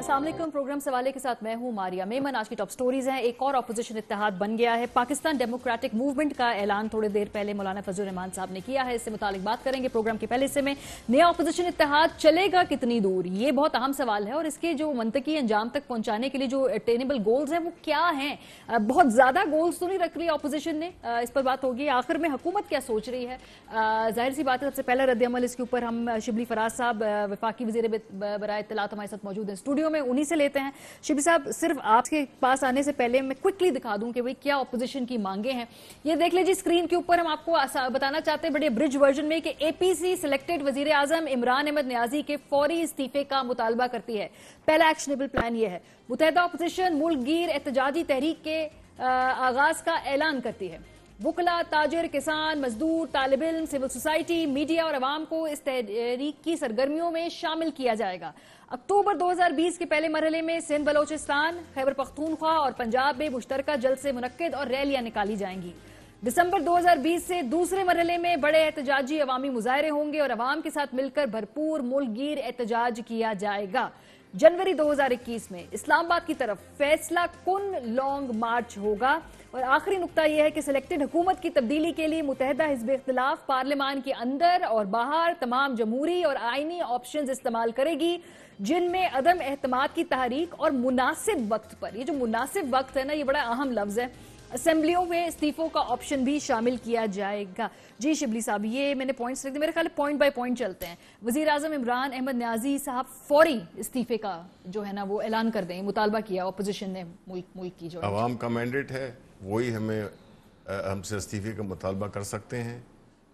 अस्सलाम वालेकुम। प्रोग्राम सवाले के साथ मैं हूं मारिया मेमन। आज की टॉप स्टोरीज हैं। एक और अपोजिशन इत्तेहाद बन गया है। पाकिस्तान डेमोक्रेटिक मूवमेंट का ऐलान थोड़ी देर पहले मौलाना फजल रहमान साहब ने किया है। इससे मुतालिक बात करेंगे प्रोग्राम के पहले हिस्से में। नया अपोजिशन इत्तेहाद चलेगा कितनी दूर, ये बहुत अहम सवाल है और इसके जो मंतकी अंजाम तक पहुंचाने के लिए जो अटेनेबल गोल्स हैं वो क्या हैं। बहुत ज्यादा गोल्स तो नहीं रख लिया अपोजिशन ने, इस पर बात होगी। आखिर में हुकूमत क्या सोच रही है, जाहिर सी बात है। सबसे पहला रद्द-ए-अमल इसके ऊपर हम शिबली फराज साहब वफाकी वज़ीर बराए इत्तलात हमारे साथ मौजूद हैं स्टूडियो में, उन्हीं से लेते हैं। शिबली साहब, सिर्फ आपके पास आने से पहले मैं क्विकली दिखा दूं कि भाई क्या अपोजिशन की मांगे हैं। ये देख लीजिए स्क्रीन के ऊपर। हम आपको बताना चाहते हैं बड़े ब्रिज वर्जन में कि एपीसी सिलेक्टेड वजीर आजम इमरान अहमद न्याजी के फौरी इस्तीफे का मुतालबा करती है। पहला एक्शनेबल प्लान ये है। मुत्तहिदा अपोजिशन मुल्कगीर एहतजाजी तहरीक के आगाज का ऐलान करती है। वुकला, ताजिर, किसान, मजदूर, तालिब इल्म, सिविल सोसाइटी, मीडिया और अवाम को इस तहरीक की सरगर्मियों में शामिल किया जाएगा। अक्टूबर 2020 के पहले मरहले में सिंध, बलोचिस्तान, खैबर पख्तूनख्वा और पंजाब में मुश्तरका जलसे मुनक्किद और रैलियां निकाली जाएंगी। दिसंबर 2020 से दूसरे मरहले में बड़े एहतजाजी अवामी मुजाहरे होंगे और अवाम के साथ मिलकर भरपूर मुल्कगीर एहतजाज किया जाएगा। जनवरी 2021 में इस्लामाबाद की तरफ फैसला कुन लॉन्ग मार्च होगा। और आखिरी नुकता यह है कि सिलेक्टेड हुकूमत की तब्दीली के लिए मुत्तहिदा हिज़्ब इख्तिलाफ पार्लियामान के अंदर और बाहर तमाम जमहूरी और आईनी ऑप्शंस इस्तेमाल करेगी, जिनमें अदम एहतमाद की तहरीक और मुनासिब वक्त पर, ये जो मुनासिब वक्त है ना, ये बड़ा अहम लफ्ज है, असेंबलियों में इस्तीफों का ऑप्शन भी शामिल किया जाएगा। जी शिबली साहब, ये मैंने पॉइंट्स लिख दिए, मेरे ख्याल पॉइंट बाय पॉइंट चलते हैं। वजीर आजम इमरान अहमद न्याजी साहब फौरी इस्तीफे का जो है ना वो ऐलान कर दें, मुतालबा किया अपोजिशन ने। मुल्क की जो अवाम का मैंडेट है वही हमें हमसे इस्तीफे का मुतालबा कर सकते हैं।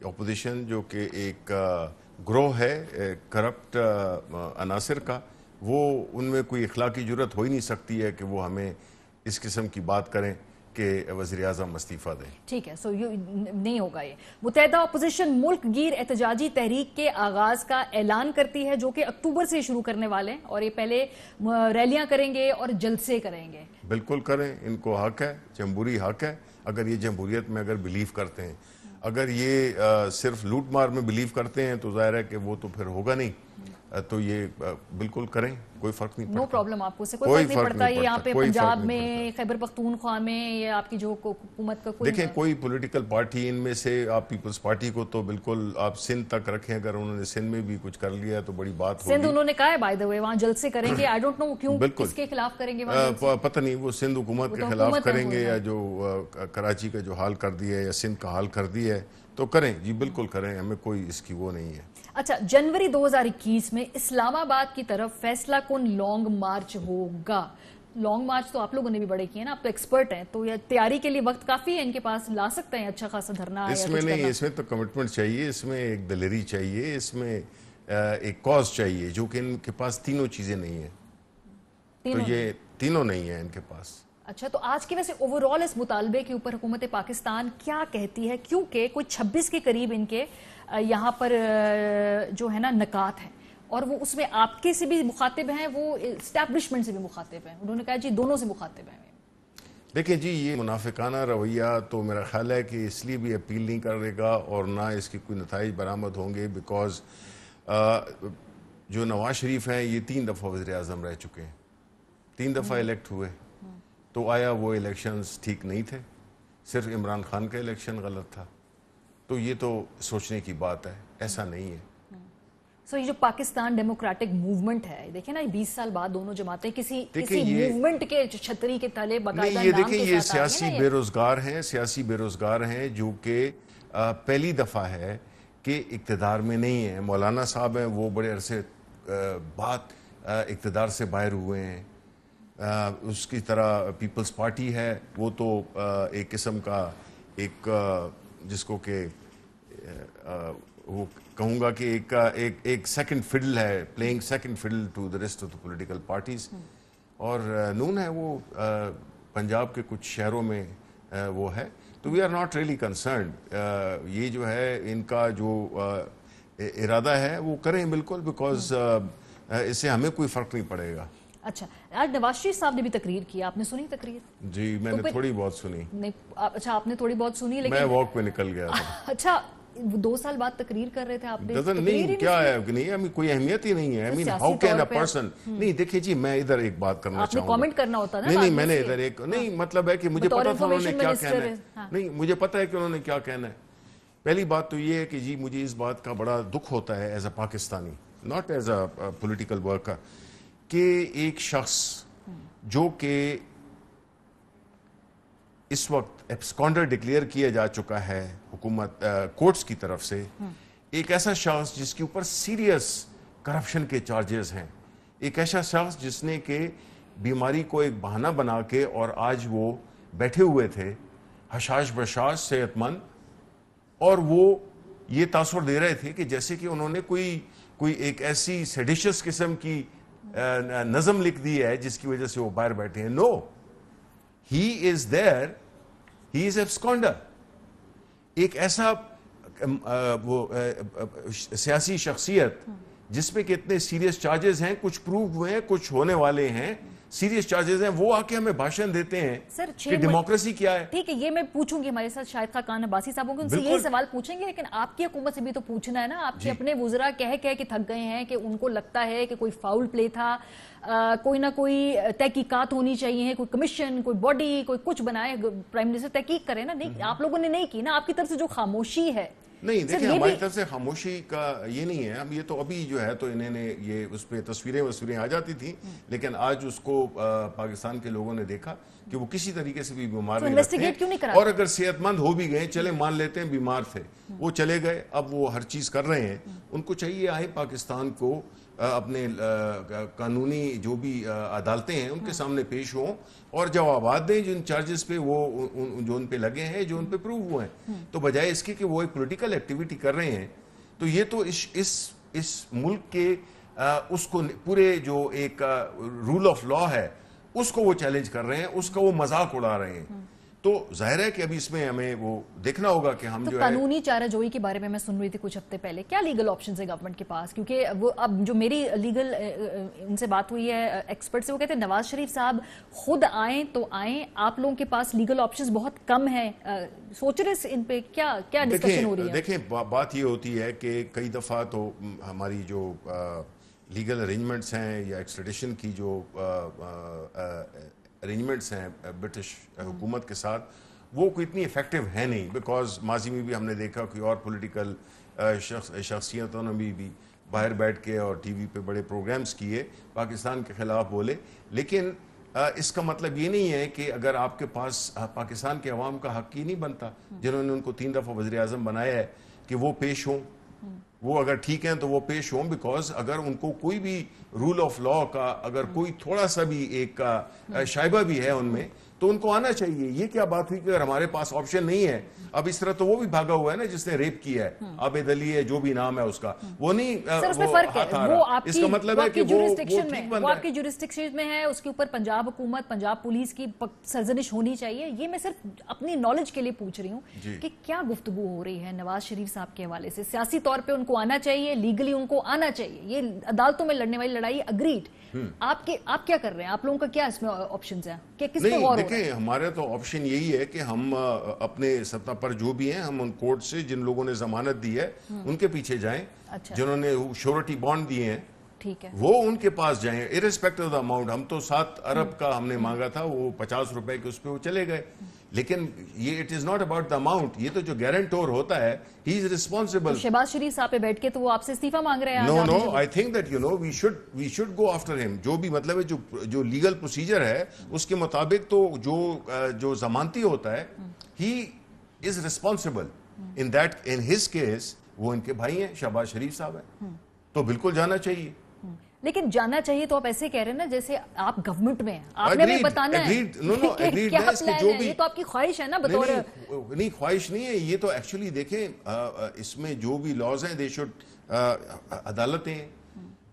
अपोजिशन जो कि एक ग्रोह है करप्ट अनासिर का, वो उनमें कोई इखलाकी जुर्रत हो ही नहीं सकती है कि वो हमें इस किस्म की बात करें कि वज़ीर आज़म इस्तीफा दें। ठीक है, सो नहीं होगा ये। मुत्तहिदा अपोजिशन मुल्कगीर एहतजाजी तहरीक के आगाज का ऐलान करती है, जो कि अक्टूबर से शुरू करने वाले हैं और ये पहले रैलियां करेंगे और जलसे करेंगे। बिल्कुल करें, इनको हक है, जमहूरी हक है। अगर ये जमहूरियत में अगर बिलीव करते हैं, अगर ये सिर्फ लूट मार में बिलीव करते हैं तो जाहिर है कि वो तो फिर होगा नहीं। तो ये बिल्कुल करें, कोई फर्क नहीं पड़ता। नो प्रॉब्लम, आपको से कोई फर्क नहीं पड़ता। ये यहाँ पे पंजाब में, खैबर पख्तूनख्वा में, ये आपकी जो हुकूमत का कोई देखें, कोई पॉलिटिकल पार्टी इनमें से आप पीपल्स पार्टी को तो बिल्कुल आप सिंध तक रखें। अगर उन्होंने सिंध में भी कुछ कर लिया तो बड़ी बात होगी। सिंध उन्होंने कहा है बाय द वे वहाँ जलसे करेंगे। आई डोंट नो क्यों, किसके खिलाफ करेंगे, पता नहीं। वो सिंध हुकूमत के खिलाफ करेंगे या जो कराची का जो हाल कर दिया है या सिंध का हाल कर दिया है तो करें जी, बिल्कुल करें, हमें कोई इसकी वो नहीं है। अच्छा, जनवरी 2021 में इस्लामाबाद की तरफ फैसला कुन लॉन्ग मार्च होगा। लॉन्ग मार्च तो आप लोगों ने भी बड़े किए ना, आप तो एक्सपर्ट हैं, तो ये तैयारी के लिए वक्त काफी है इनके पास, ला सकते हैं अच्छा खासा धरना। इसमें नहीं, इसमें तो कमिटमेंट चाहिए, इसमें एक दिलेरी चाहिए, इसमें एक कॉज चाहिए, जो कि इनके पास तीनों चीजें नहीं है। तो ये तीनों नहीं है इनके पास। अच्छा, तो आज के वैसे ओवरऑल इस मुतालबे के ऊपर हुकूमत पाकिस्तान क्या कहती है, क्योंकि कोई 26 के करीब इनके यहाँ पर जो है ना नकात हैं और वो उसमें आपके से भी मुखातिब हैं, वो एस्टैब्लिशमेंट से भी मुखातिब हैं। उन्होंने कहा जी दोनों से मुखातिब हैं। देखिए जी, ये मुनाफिकाना रवैया तो मेरा ख्याल है कि इसलिए भी अपील नहीं करेगा और ना इसकी कोई नताइज बरामद होंगे, बिकॉज जो नवाज शरीफ हैं ये 3 दफ़ा वज़ीर आज़म रह चुके हैं, 3 दफ़ा इलेक्ट हुए। तो आया वो इलेक्शंस ठीक नहीं थे, सिर्फ इमरान खान का इलेक्शन गलत था। तो ये तो सोचने की बात है, ऐसा नहीं है। सो ये जो पाकिस्तान डेमोक्रेटिक मूवमेंट है, देखिए ना 20 साल बाद दोनों जमातें किसी मूवमेंट के छतरी के तले बकायदा ये देखिए, ये सियासी बेरोजगार हैं, सियासी बेरोजगार हैं जो कि पहली दफा है कि इक्तदार में नहीं है। मौलाना साहब हैं, वो बड़े अरसे बाद इक्तदार से बाहर हुए हैं। उसकी तरह पीपल्स पार्टी है, वो तो एक किस्म का एक जिसको कि वो कहूँगा कि एक सेकंड फिडल है, playing second fiddle to the rest of the political parties. और नून है, वो पंजाब के कुछ शहरों में वो है। तो we are not really concerned. ये जो है इनका जो इरादा है वो करें बिल्कुल, बिकॉज इससे हमें कोई फर्क नहीं पड़ेगा। अच्छा, आज नवाज शरीफ साहब ने भी तकरीर की, आपने सुनी तकरीर? जी, मैंने थोड़ी बहुत सुनी। नहीं, अच्छा आपने थोड़ी बहुत सुनी, लेकिन मैं वॉक पे निकल गया था। अच्छा, 2 साल बाद तकरीर कर रहे थे आपने, नहीं क्या है, नहीं हमें कोई अहमियत ही नहीं है। I mean how can a person, नहीं देखिए जी, मैं इधर एक बात करना चाहूँगा, कमेंट करना होता ना, नहीं मैंने इधर एक नहीं मतलब है कि मुझे पता था उन्होंने क्या कहना है, नहीं मुझे पता है कि उन्होंने क्या कहना है। पहली बात तो ये है कि जी मुझे इस बात का बड़ा दुख होता है as a Pakistani, not as a political worker, कि एक शख्स जो कि इस वक्त एब्सकॉन्डर डिक्लेयर किया जा चुका है हुकूमत कोर्ट्स की तरफ से, एक ऐसा शख्स जिसके ऊपर सीरियस करप्शन के चार्जेस हैं, एक ऐसा शख्स जिसने के बीमारी को एक बहाना बना के और आज वो बैठे हुए थे हशाश बशाश सेहतमंद, और वो ये तासुर दे रहे थे कि जैसे कि उन्होंने कोई एक ऐसी सेडिशियस किस्म की नज़म लिख दी है जिसकी वजह से वो बाहर बैठे हैं। No, he is there, he is absconder. एक ऐसा वो सियासी शख्सियत जिसमें कि इतने सीरियस चार्जेस हैं, कुछ प्रूव हुए हैं, कुछ होने वाले हैं, सीरियस चार्जेस हैं, वो आके हमें भाषण देते हैं सर कि डेमोक्रेसी क्या है। ठीक है, ये मैं पूछूंगी, हमारे साथ शाहिद खान अब्बासी साहब होंगे, उनसे यही सवाल पूछेंगे, लेकिन आपकी हुकूमत से भी तो पूछना है ना। आपके अपने वुज़रा कह के थक गए हैं कि उनको लगता है कि कोई फाउल प्ले था, कोई ना कोई तहकीकात होनी चाहिए, कोई कमीशन, कोई बॉडी, कोई कुछ बनाए, प्राइम मिनिस्टर तहकीक करे ना। नहीं, आप लोगों ने नहीं की ना। आपकी तरफ से जो खामोशी है, नहीं देखिए हमारी तरफ से खामोशी का ये नहीं है। अब ये तो अभी जो है तो इन्होंने ये उस पर तस्वीरें आ जाती थी, लेकिन आज उसको पाकिस्तान के लोगों ने देखा कि वो किसी तरीके से भी बीमार नहीं रहते, और अगर सेहतमंद हो भी गए, चले मान लेते हैं बीमार थे, वो चले गए, अब वो हर चीज कर रहे हैं। उनको चाहिए आए पाकिस्तान को अपने कानूनी जो भी अदालतें हैं उनके सामने पेश हों और जवाबात दें जिन चार्जेस पे वो जो उन पे लगे हैं, जो उन पे प्रूव हुए हैं। तो बजाय इसके कि वो एक पॉलिटिकल एक्टिविटी कर रहे हैं, तो ये तो इस मुल्क के उसको पूरे जो एक रूल ऑफ लॉ है उसको वो चैलेंज कर रहे हैं, उसका वो मजाक उड़ा रहे हैं। तो जाहिर है कि अभी इसमें हमें वो देखना होगा कि हम जो कानूनी चाराजोई के बारे में मैं सुन रही थी कुछ हफ्ते पहले, क्या लीगल ऑप्शंस है गवर्नमेंट के पास? क्योंकि वो अब जो मेरी लीगल उनसे बात हुई है एक्सपर्ट से, वो कहते हैं नवाज शरीफ साहब खुद आए तो आए, आप लोगों के पास लीगल ऑप्शंस बहुत कम है। सोच रहे इन पे क्या डिस्कशन हो रही है? देखें बात ये होती है कि कई दफा तो हमारी जो लीगल अरेंजमेंट्स हैं या एक्सट्रेडिशन की जो अरेंजमेंट्स हैं ब्रिटिश हुकूमत के साथ, वो कोई इतनी इफेक्टिव है नहीं, बिकॉज माजी में भी हमने देखा कि और पॉलिटिकल शख्सियतों ने भी बाहर बैठ के और टीवी पे बड़े प्रोग्राम्स किए, पाकिस्तान के खिलाफ बोले, लेकिन इसका मतलब ये नहीं है कि अगर आपके पास पाकिस्तान के अवाम का हक ही नहीं बनता, जिन्होंने उनको 3 दफ़ा वज़ीर आज़म बनाया है, कि वो पेश हों, वो अगर ठीक हैं तो वो पेश हों। बिकॉज अगर उनको कोई भी रूल ऑफ लॉ का अगर कोई थोड़ा सा भी एक शाइबा भी है उनमें, तो उनको आना चाहिए। ये क्या बात हुई कि अगर हमारे पास ऑप्शन नहीं है, अब इस तरह तो वो भी भागा हुआ है ना जिसने रेप किया है, आबिद अली है जो भी नाम है उसका, वो नहीं इसका मतलब है कि वो आपकी जुरिस्डिक्शन में है, उसके ऊपर पंजाब हुकूमत, पंजाब पुलिस की सरजनिश होनी चाहिए। ये मैं सिर्फ अपनी नॉलेज के लिए पूछ रही हूँ कि क्या गुफ्तगू हो रही है नवाज शरीफ साहब के हवाले से। सियासी तौर पर उनको आना चाहिए, लीगली उनको आना चाहिए, ये अदालतों में लड़ने वाली लड़ाई अग्रीड। आप क्या कर रहे हैं? आप लोगों का क्या इसमें ऑप्शंस हैं? किस पे गौर हो रहा है? हमारे तो ऑप्शन यही है कि हम अपने सत्ता पर जो भी हैं, हम उन कोर्ट से जिन लोगों ने जमानत दी है उनके पीछे जाएं। अच्छा। जिन्होंने श्योरिटी बॉन्ड दिए हैं, ठीक है, वो उनके पास जाएं इररिस्पेक्टिव ऑफ द अमाउंट। हम तो 7 अरब का हमने मांगा था, वो 50 रुपए के उस पर वो चले गए। लेकिन ये it is not about the amount, ये तो जो गारंटोर होता है ही इज रिस्पॉन्सिबल। शहबाज शरीफ साहब पे बैठ के तो वो आपसे इस्तीफा मांग रहे हैं। No I think that we should go after him. जो भी मतलब है जो लीगल प्रोसीजर है उसके मुताबिक तो जो जमानती होता है he is responsible in his case. वो इनके भाई हैं, शहबाज शरीफ साहब हैं, तो बिल्कुल जाना चाहिए। लेकिन जाना चाहिए तो आप ऐसे कह रहे हैं ना जैसे आप गवर्नमेंट में हैं, आपने भी बताना है क्या प्लान है। ये तो आपकी ख्वाहिश है ना बतौर। नहीं ख्वाहिश नहीं है, ये तो एक्चुअली देखें इसमें जो भी लॉज हैं दे शुड अदालतें।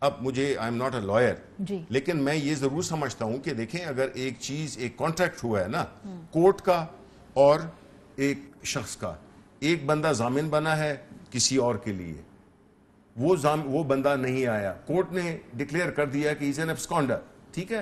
अब मुझे I am not a lawyer, लेकिन मैं ये जरूर समझता हूं कि देखें अगर एक चीज एक कॉन्ट्रैक्ट हुआ है ना कोर्ट का और एक शख्स का, एक बंदा जामिन बना है किसी और के लिए, वो बंदा नहीं आया, कोर्ट ने डिक्लेयर कर दिया कि इज एन एब्सकॉन्डर, ठीक है,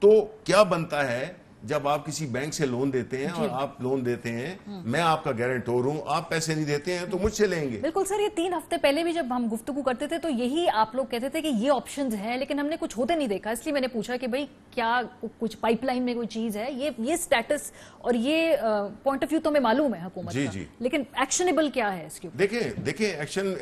तो क्या बनता है जब आप किसी बैंक से लोन देते हैं और आप लोन देते हैं, मैं आपका गारंटर हूं, आप पैसे नहीं देते हैं तो मुझसे लेंगे। बिल्कुल सर, ये 3 हफ्ते पहले भी जब हम गुफ्तगू करते थे तो यही आप लोग कहते थे कि ये ऑप्शंस हैं, लेकिन हमने कुछ होते नहीं देखा। इसलिए मैंने पूछा कि भाई क्या कुछ पाइपलाइन में कोई चीज है? ये स्टेटस और ये पॉइंट ऑफ व्यू तो हमें मालूम है हुकूमत का, लेकिन एक्शनेबल क्या है इसके ऊपर? देखिए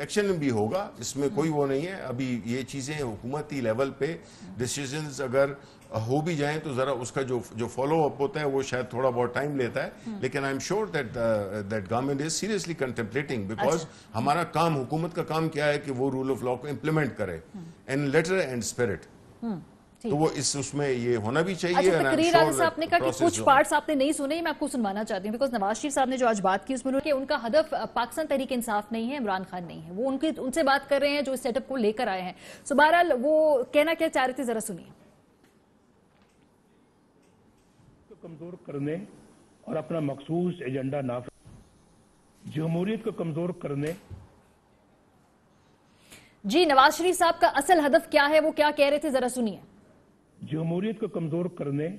एक्शन भी होगा, इसमें कोई वो नहीं है। अभी ये चीजें हुकूमती लेवल पे डिसीजंस अगर हो भी जाएं तो जरा उसका जो फॉलो अप होता है वो शायद थोड़ा बहुत टाइम लेता है, लेकिन I am sure that government is seriously contemplating, because हमारा काम, हुकूमत का काम क्या है कि वो रूल ऑफ लॉ को इम्प्लीमेंट करे इन लेटर एंड स्पिरिट। तो वो उसमें ये होना भी चाहिए। अच्छा, तकरीर आज़ साहब ने कहा कि कुछ पार्ट्स आपने नहीं सुने, मैं आपको सुनवाना चाहती हूँ, बिकॉज नवाज शरीफ साहब ने जो आज बात की उसमें उनका हदफ पाकिस्तान तहरीक इंसाफ नहीं है, इमरान खान नहीं है, वो उनसे बात कर रहे हैं जो इस सेटअप को लेकर आए हैं। सो बहरहाल वो कहना क्या चाह रहे थे, जरा सुनिए। कमजोर करने और अपना मखसूस एजेंडा जमहूरियत को कमजोर करने। जी, नवाज शरीफ साहब का असल हदफ क्या है, वो क्या कह रहे थे, जरा सुनिए। जमहूरियत को कमजोर करने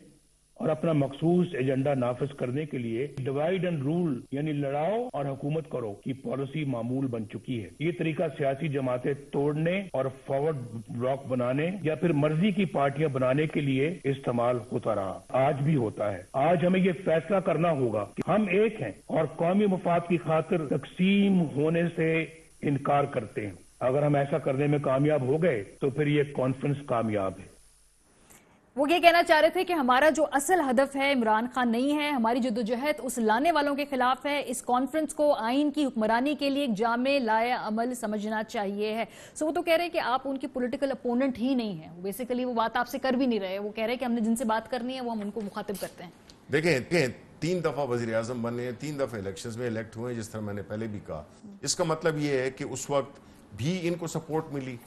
और अपना मखसूस एजेंडा नाफिज करने के लिए डिवाइड एंड रूल यानी लड़ाओ और हुकूमत करो की पॉलिसी मामूल बन चुकी है। ये तरीका सियासी जमातें तोड़ने और फॉरवर्ड ब्लॉक बनाने या फिर मर्जी की पार्टियां बनाने के लिए इस्तेमाल होता रहा, आज भी होता है। आज हमें ये फैसला करना होगा कि हम एक हैं और कौमी मफाद की खातिर तकसीम होने से इनकार करते हैं। अगर हम ऐसा करने में कामयाब हो गए तो फिर ये कॉन्फ्रेंस कामयाब है। वो ये कहना चाह रहे थे कि हमारा जो असल हदफ है इमरान खान नहीं है, हमारी जद्दोजहद उस लाने वालों के खिलाफ है। इस कॉन्फ्रेंस को आइन की हुक्मरानी के लिए एक जामे लाया अमल समझना चाहिए है। सो वो तो कह रहे हैं कि आप उनके पॉलिटिकल अपोनेंट ही नहीं है, बेसिकली वो बात आपसे कर भी नहीं रहे। वो कह रहे हैं कि हमने जिनसे बात करनी है वो हम उनको मुखातिब करते हैं। देखें 3 दफा वजीर आजम बने हैं, 3 दफा इलेक्शंस में इलेक्ट हुए हैं, जिस तरह मैंने पहले भी कहा। इसका मतलब ये है कि उस वक्त भी इनको सपोर्ट मिली,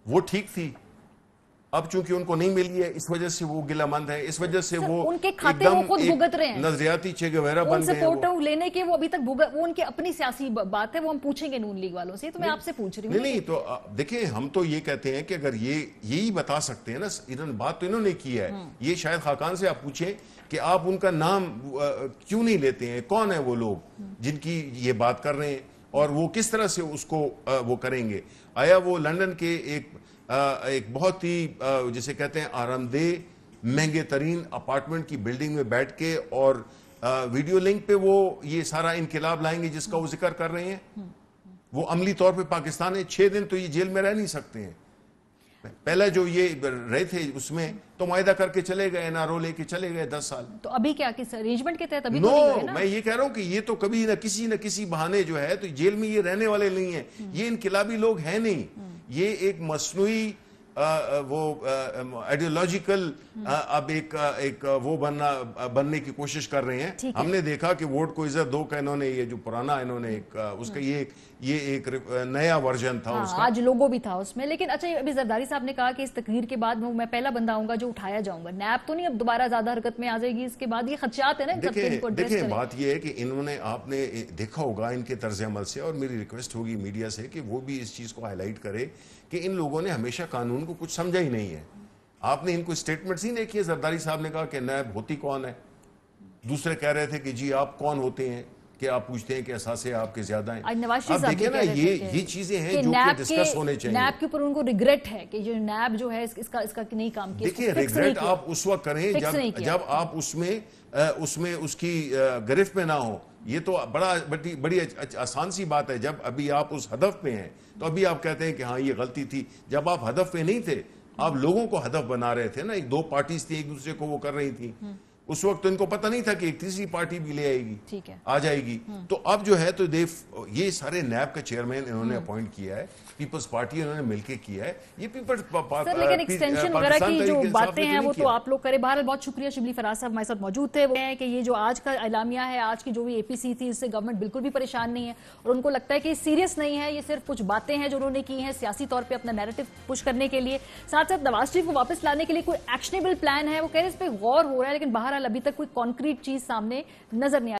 वो ठीक थी। अब चूंकि उनको नहीं मिली है, इस वजह से वो गिलामंद है, इस वजह से वो उनके खाते वो खुद भुगत रहे हैं, नजरियाती चे गेवेरा बन गए हैं। सपोर्ट लेने के वो अभी तक भुगत, वो उनकी अपनी सियासी बात है, वो हम पूछेंगे नून लीग वालों से। तो मैं आपसे पूछ रही हूँ। नहीं, तो देखिए हम तो ये कहते हैं कि अगर यही बता सकते हैं ना, इन्होंने बात तो इन्होंने की है, ये शायद खाकान से आप पूछें कि आप उनका नाम क्यों नहीं लेते हैं, कौन है वो लोग जिनकी ये बात कर रहे हैं और वो किस तरह से उसको वो करेंगे। आया वो लंदन के एक बहुत ही जिसे कहते हैं आरामदेह महंगे तरीन अपार्टमेंट की बिल्डिंग में बैठ के और वीडियो लिंक पे वो ये सारा इनकलाब लाएंगे जिसका वो जिक्र कर रहे हैं। वो अमली तौर पे पाकिस्तान है, 6 दिन तो ये जेल में रह नहीं सकते हैं। पहले जो ये रहे थे उसमें तो मुआहदा करके चले गए, एनआरओ लेके चले गए 10 साल। तो अभी क्या किस अरेंजमेंट के तहत? अभी नो, तो नहीं हुए ना? मैं ये कह रहा हूं कि ये तो कभी न किसी बहाने जो है तो जेल में ये रहने वाले नहीं है, ये इनकलाबी लोग हैं नहीं। ये एक मसनूई वो आइडियोलॉजिकल अब एक वो बनने की कोशिश कर रहे हैं। हमने देखा कि वोट को इज्जत दो का इन्होंने ये जो पुराना इन्होंने उसका ये एक नया वर्जन था उसका, आज लोगो भी था उसमें। लेकिन अच्छा, अभी जरदारी साहब ने कहा कि इस तकरीर के बाद मैं पहला बंदा आऊंगा जो उठाया जाऊंगा। नैब तो नहीं अब दोबारा ज्यादा हरकत में आ जाएगी इसके बाद? ये खदशात है ना। देखिए बात ये है कि इन्होंने, आपने देखा होगा इनके तर्ज अमल से, और मेरी रिक्वेस्ट होगी मीडिया से कि वो भी इस चीज को हाईलाइट करे कि इन लोगों ने हमेशा कानून को कुछ समझा ही नहीं है। आपने इनको स्टेटमेंट्स ही देखी है। जरदारी साहब ने कहा कि नैब होती कौन है, दूसरे कह रहे थे कि जी आप कौन होते हैं कि आप पूछते हैं कि एहसासे आपके ज्यादा हैं। अब देखिए ना, ये चीजें हैं जो कि डिस्कस होने चाहिए। नैब के ऊपर उनको रिग्रेट है कि जो नैब जो है इसका नहीं काम किया। देखिए रिग्रेट आप उस वक्त करें जब आप उसमें उसकी गिरफ्त में ना हो। ये तो बड़ी आसान सी बात है। जब अभी आप उस हदफ पे हैं तो अभी आप कहते हैं कि हाँ ये गलती थी। जब आप हदफ पे नहीं थे, आप लोगों को हदफ बना रहे थे ना, 2 पार्टीज थी एक दूसरे को वो कर रही थी। उस वक्त तो इनको पता नहीं था कि एक तीसरी पार्टी भी ले आएगी, ठीक है, आ जाएगी। तो अब जो है तो ये सारे नैब का चेयरमैन इन्होंने अपॉइंट किया है, पीपल्स पार्टी इन्होंने मिलकर किया है। ये सर लेकिन एक्सटेंशन वगैरह की जो बातें हैं वो तो आप लोग करें। बहरहाल बहुत शुक्रिया, शिबली फराज साहब हमारे साथ मौजूद थे। वो है कि ये जो आज का एलामिया है, आज की जो भी एपीसी थी, उससे गवर्नमेंट बिल्कुल भी परेशान नहीं है और उनको लगता है कि सीरियस नहीं है। ये सिर्फ कुछ बातें हैं जो उन्होंने की हैं सियासी तौर पर अपना नैरेटिव पुश करने के लिए। साथ साथ नवाज शरीफ को वापस लाने के लिए कोई एक्शनेबल प्लान है, वो कह रहे हैं इस पर गौर हो रहा है, लेकिन बहरहाल अभी तक कोई कॉन्क्रीट चीज सामने नजर नहीं आ